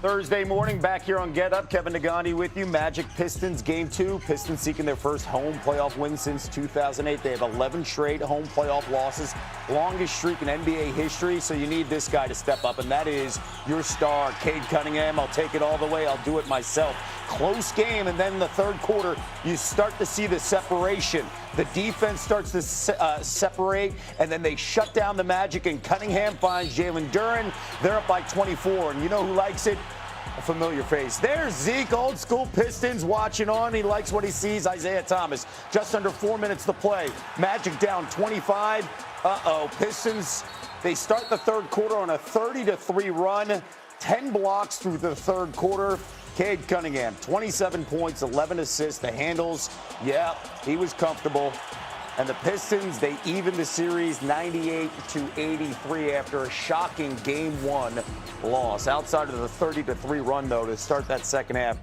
Thursday morning, back here on Get Up. Kevin Nagandi with you. Magic Pistons Game 2. Pistons seeking their first home playoff win since 2008. They have 11 straight home playoff losses. Longest streak in NBA history. So you need this guy to step up, and that is your star, Cade Cunningham. I'll take it all the way. I'll do it myself. Close game, and then in the third quarter, you start to see the separation. The defense starts to separate, and then they shut down the Magic, and Cunningham finds Jalen Duren. They're up by 24, and you know who likes it? A familiar face. There's Zeke, old school Pistons, watching on. He likes what he sees. Isaiah Thomas, just under 4 minutes to play. Magic down 25. Pistons, they start the third quarter on a 30-3 run. 10 blocks through the third quarter. Cade Cunningham, 27 points, 11 assists. The handles, yeah, he was comfortable. And the Pistons, they evened the series 98-83 after a shocking Game 1 loss. Outside of the 30-3 run, though, to start that second half,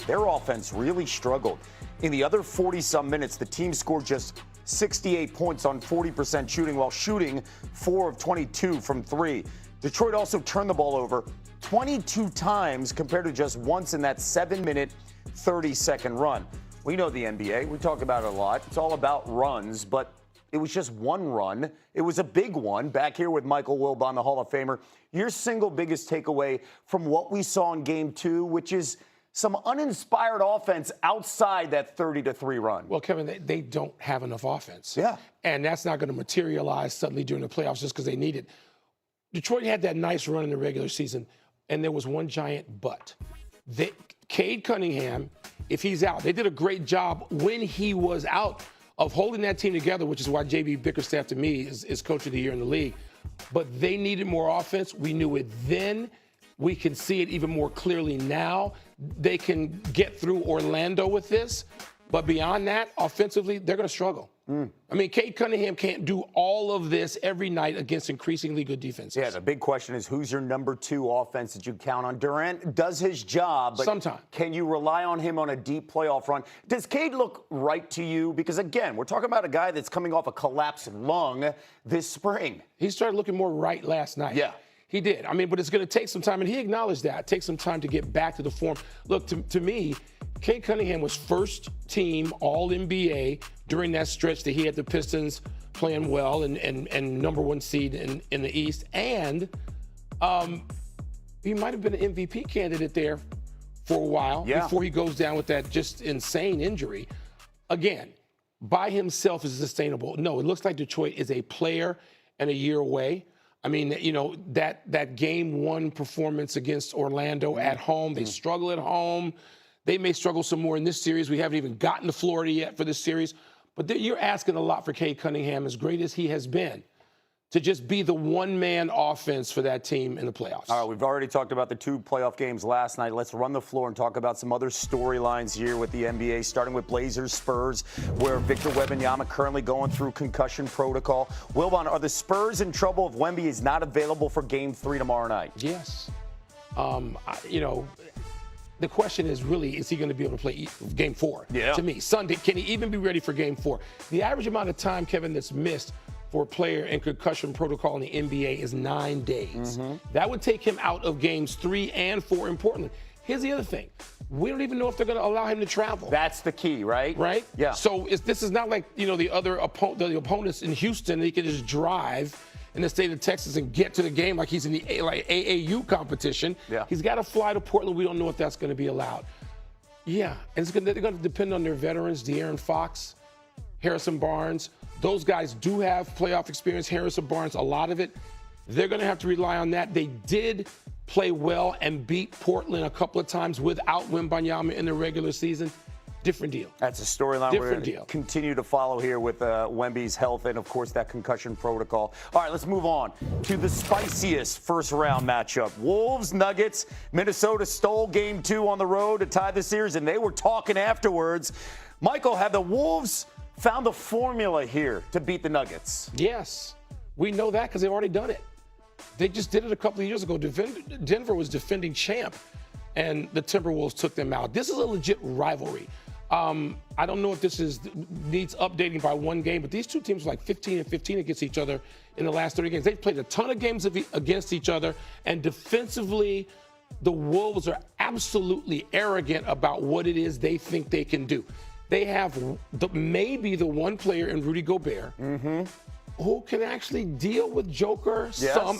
their offense really struggled. In the other 40-some minutes, the team scored just 68 points on 40% shooting, while shooting 4 of 22 from 3. Detroit also turned the ball over 22 times compared to just once in that 7-minute, 30-second run. We know the NBA. We talk about it a lot. It's all about runs, but it was just one run. It was a big one. Back here with Michael Wilbon, the Hall of Famer. Your single biggest takeaway from what we saw in Game 2, which is some uninspired offense outside that 30-3 run. Well, Kevin, they don't have enough offense. Yeah. And that's not going to materialize suddenly during the playoffs just because they need it. Detroit had that nice run in the regular season, and there was one giant but. Cade Cunningham, if he's out, they did a great job when he was out of holding that team together, which is why J.B. Bickerstaff, to me, is Coach of the Year in the league. But they needed more offense. We knew it then. We can see it even more clearly now. They can get through Orlando with this. But beyond that, offensively, they're going to struggle. I mean, Cade Cunningham can't do all of this every night against increasingly good defenses. Yeah, the big question is, who's your number 2 offense that you count on? Durant does his job, but sometimes can you rely on him on a deep playoff run? Does Cade look right to you? Because, again, we're talking about a guy that's coming off a collapsed lung this spring. He started looking more right last night. Yeah. He did. I mean, but it's going to take some time, and he acknowledged that. Take some time to get back to the form. Look, to me, Cade Cunningham was first team All-NBA during that stretch that he had the Pistons playing well and number 1 seed in the East. And he might have been an MVP candidate there for a while before he goes down with that just insane injury. Again, by himself is sustainable. No, it looks like Detroit is a player and a year away. I mean, you know, that Game 1 performance against Orlando at home, they struggle at home. They may struggle some more in this series. We haven't even gotten to Florida yet for this series. But you're asking a lot for Cade Cunningham, as great as he has been, to just be the one-man offense for that team in the playoffs. All right, we've already talked about the 2 playoff games last night. Let's run the floor and talk about some other storylines here with the NBA, starting with Blazers Spurs, where Victor Wembanyama currently going through concussion protocol. Wilbon, are the Spurs in trouble if Wemby is not available for Game 3 tomorrow night? Yes. You know, the question is really, is he going to be able to play Game 4? Yeah. To me, Sunday, can he even be ready for Game 4? The average amount of time, Kevin, that's missed for a player in concussion protocol in the NBA is 9 days. That would take him out of Games 3 and 4, importantly. Here's the other thing. We don't even know if they're going to allow him to travel. That's the key, right? Right? Yeah. So this is not like, you know, the opponents in Houston. He can just drive in the state of Texas and get to the game like he's in the AAU competition. Yeah. He's got to fly to Portland. We don't know if that's going to be allowed. Yeah, and they're going to depend on their veterans, De'Aaron Fox, Harrison Barnes. Those guys do have playoff experience. Harrison Barnes, a lot of it. They're going to have to rely on that. They did play well and beat Portland a couple of times without Wembanyama in the regular season. Different deal. That's a storyline we're going to continue to follow here with Wemby's health and, of course, that concussion protocol. All right, let's move on to the spiciest first-round matchup. Wolves, Nuggets. Minnesota stole Game 2 on the road to tie the series, and they were talking afterwards. Michael, have the Wolves found the formula here to beat the Nuggets? Yes. We know that because they've already done it. They just did it a couple of years ago. Denver was defending champ, and the Timberwolves took them out. This is a legit rivalry. I don't know if this needs updating by one game, but these two teams are like 15-15 against each other in the last 30 games. They've played a ton of games against each other, and defensively, the Wolves are absolutely arrogant about what it is they think they can do. They have maybe the one player in Rudy Gobert who can actually deal with Joker some.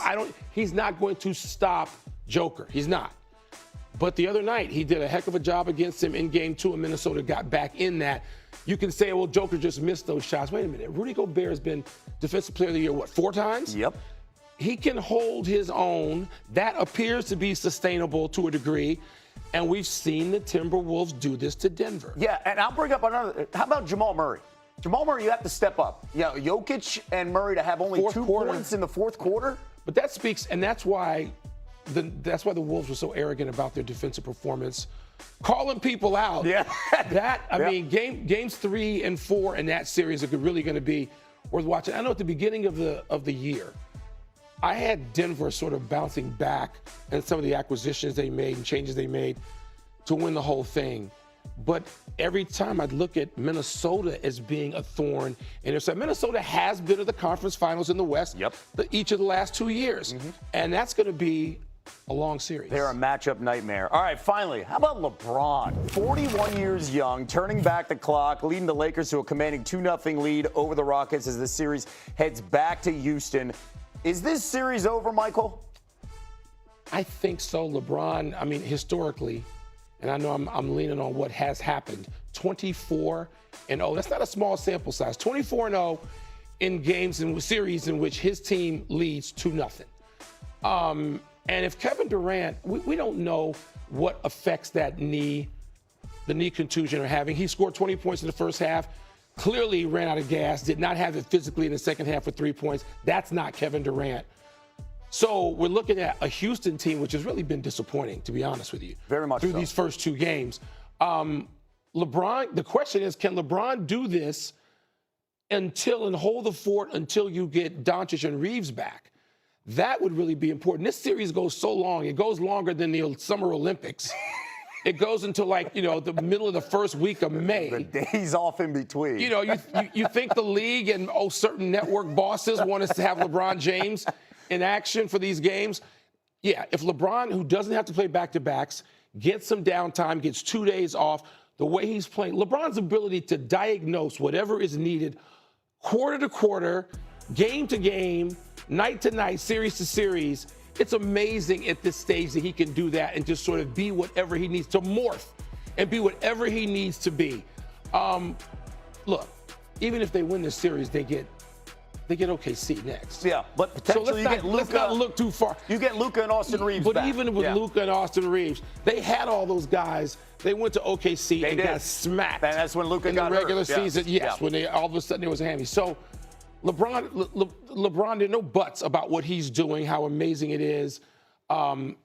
He's not going to stop Joker. He's not. But the other night, he did a heck of a job against him in game 2, and Minnesota got back in that. You can say, well, Joker just missed those shots. Wait a minute. Rudy Gobert has been Defensive Player of the Year, 4 times? Yep. He can hold his own. That appears to be sustainable to a degree. And we've seen the Timberwolves do this to Denver. Yeah, and I'll bring up another. How about Jamal Murray? Jamal Murray, you have to step up. Jokic and Murray to have only 2 points in the fourth quarter. But that speaks, and that's why the Wolves were so arrogant about their defensive performance, calling people out. Yeah. I mean, games 3 and 4 in that series are really going to be worth watching. I know at the beginning of the year, I had Denver sort of bouncing back and some of the acquisitions they made and changes they made to win the whole thing. But every time I'd look at Minnesota as being a thorn, and Minnesota has been to the conference finals in the West each of the last 2 years. And that's going to be a long series. They're a matchup nightmare. All right, finally, how about LeBron? 41 years young, turning back the clock, leading the Lakers to a commanding 2-0 lead over the Rockets as the series heads back to Houston. Is this series over, Michael? I think so. LeBron, I mean, historically, and I know I'm leaning on what has happened, 24-0. That's not a small sample size. 24-0 in games and series in which his team leads 2-0. And if Kevin Durant, we don't know what affects the knee contusion are having. He scored 20 points in the first half. Clearly he ran out of gas, did not have it physically in the second half with 3 points. That's not Kevin Durant. So we're looking at a Houston team which has really been disappointing, to be honest with you. Very much through so. These first 2 games. LeBron, the question is, can LeBron do this and hold the fort until you get Doncic and Reaves back? That would really be important. This series goes so long. It goes longer than the Summer Olympics. It goes until the middle of the first week of May. The days off in between. You think the league and certain network bosses want us to have LeBron James in action for these games? Yeah, if LeBron, who doesn't have to play back-to-backs, gets some downtime, gets 2 days off, the way he's playing, LeBron's ability to diagnose whatever is needed quarter to quarter, game to game, night to night, series to series, it's amazing at this stage that he can do that and just sort of be whatever he needs to morph and be whatever he needs to be. Look, even if they win this series, they get OKC next. Yeah, but potentially let's not look too far. You get Luka and Austin Reaves But back. even with Luka and Austin Reaves, they had all those guys. They went to OKC and got smacked. And that's when Luka got in the regular hurt. season. Yes, when all of a sudden there was a hammy. So LeBron, there are no buts about what he's doing, how amazing it is. Can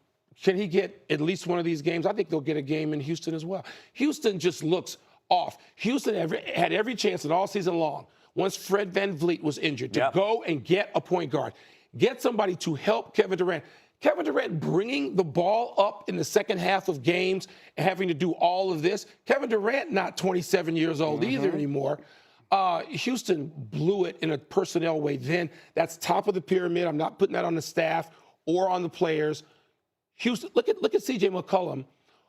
he get at least one of these games? I think they'll get a game in Houston as well. Houston just looks off. Houston had every chance in all season long, once Fred VanVleet was injured, to go and get a point guard, get somebody to help Kevin Durant. Kevin Durant bringing the ball up in the second half of games and having to do all of this. Kevin Durant not 27 years old either anymore. Houston blew it in a personnel way then. That's top of the pyramid. I'm not putting that on the staff or on the players. Houston, look at C.J. McCollum,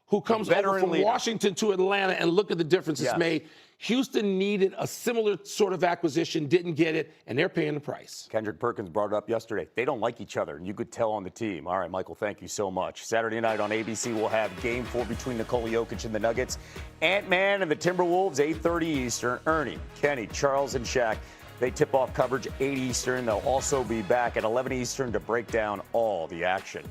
who comes over from Washington to Atlanta, and look at the difference it's made. Houston needed a similar sort of acquisition, didn't get it, and they're paying the price. Kendrick Perkins brought it up yesterday. They don't like each other, and you could tell on the team. All right, Michael, thank you so much. Saturday night on ABC, we'll have Game 4 between Nikola Jokic and the Nuggets. Ant-Man and the Timberwolves, 8:30 Eastern. Ernie, Kenny, Charles, and Shaq, they tip off coverage 8 Eastern. They'll also be back at 11 Eastern to break down all the action.